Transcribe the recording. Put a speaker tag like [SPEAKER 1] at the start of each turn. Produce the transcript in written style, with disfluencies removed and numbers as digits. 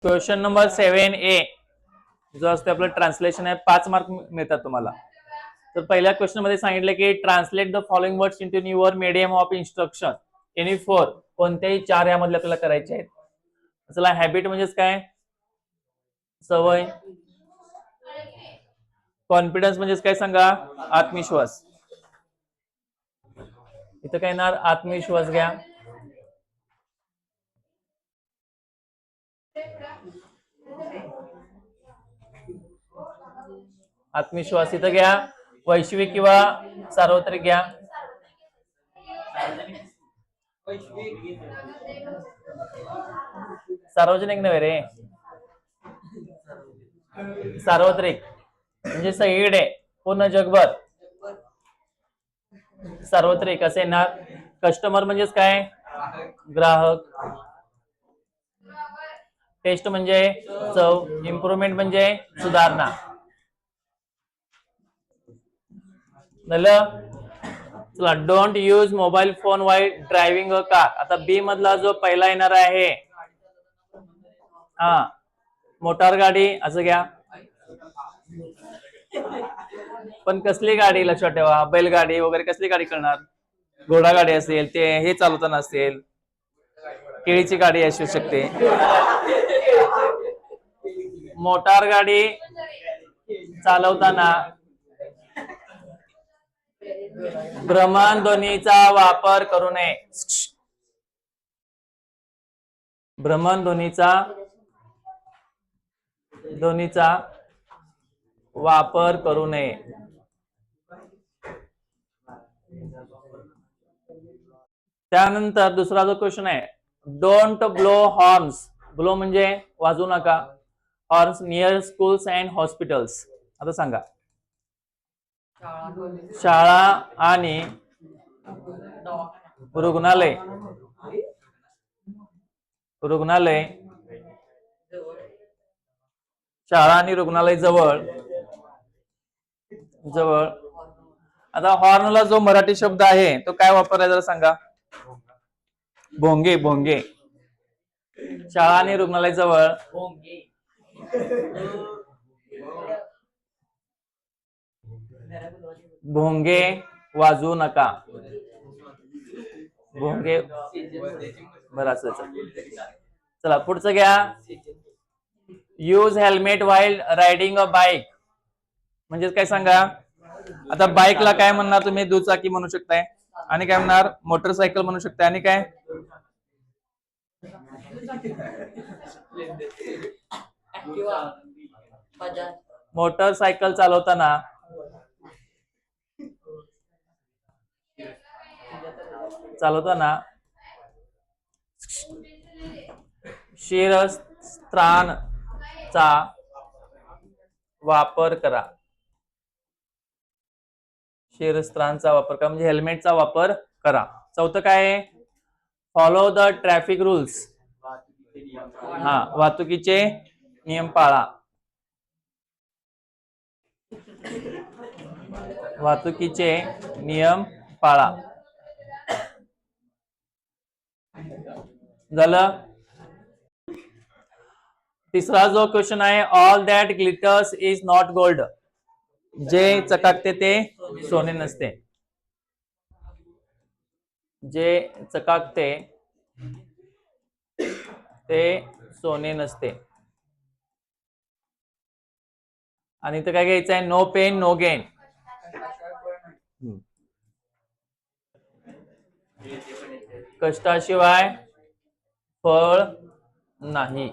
[SPEAKER 1] Question number 7A जो असतो आपलं ट्रान्सलेशन आहे, 5 मार्क मिळतात तुम्हाला. तर पहिल्या क्वेश्चन मध्ये सांगितलं की translate the following words into your medium of instruction any 4. कोणत्याही 4 यामधले आपल्याला करायचे आहेत. चला, हॅबिट म्हणजेच काय? सवय. कॉन्फिडन्स म्हणजेच काय सांगा? आत्मविश्वास. इथं काय येणार? आत्मविश्वास घ्या. आत्मविश्वास इथं घ्या. वैश्विक किंवा सार्वत्रिक घ्या. सार्वजनिक नव्हे रे, सार्वत्रिक म्हणजे सगळीकडे, पूर्ण जगभर. सार्वत्रिक असे येणार. कस्टमर म्हणजेच काय? ग्राहक. टेस्ट म्हणजे चव. इम्प्रुव्हमेंट म्हणजे सुधारणा. चला, don't use mobile phone while driving a car. आता बी मधला जो पहिला येणार आहे, हा, मोटार गाडी असं घ्या. पण कसली गाडी लक्षात ठेवा, बैलगाडी वगैरे कसली गाडी करणार? घोडागाडी असेल, ते हे चालवताना असेल, केळीची गाडी असू शकते. मोटार गाडी चालवताना भ्रमणध्वनीचा वापर करू नये. भ्रमणध्वनीचा वापर करू नये. त्यानंतर दुसरा जो क्वेश्चन आहे, डोंट ब्लो हॉर्न्स. ब्लो म्हणजे वाजवू नका. Horns near schools and hospitals. आता सांगा. शाळा आणि रुग्णालय. शाळा आणि रुग्णालय जवळ. आता हॉर्नला जो मराठी शब्द आहे तो काय वापरलाय जरा सांगा? भोंगे. भोंगे. शाळा आणि रुग्णालय जवळ भोंगे वाजवू नका. भोंगे. बरं असं. चला पुढचं घ्या. यूज हेल्मेट व्हाईल रायडिंग अ बाईक. म्हणजे काय सांगा? आता बाईकला काय म्हणणार तुम्ही? दुचाकी म्हणू शकताय. आणि काय म्हणणार? मोटरसायकल म्हणू शकताय. आणि काय? मोटरसायकल चालवताना शिरस्त्राणचा वापर करा. शिरस्त्राणचा वापर करा म्हणजे हेल्मेटचा वापर करा. चौथं काय आहे? Follow the traffic rules. हा, वाहतुकीचे नियम पाळा. वाहतुकीचे नियम पाळा. झालं. तिसरा जो क्वेश्चन आहे, all that glitters is not gold. जे चकाकते ते सोने नसते. जे चकाकते ते सोने नसते. आणि इथं काय घ्यायचं आहे? No pain no gain. कष्टाशिवाय फळ नाही.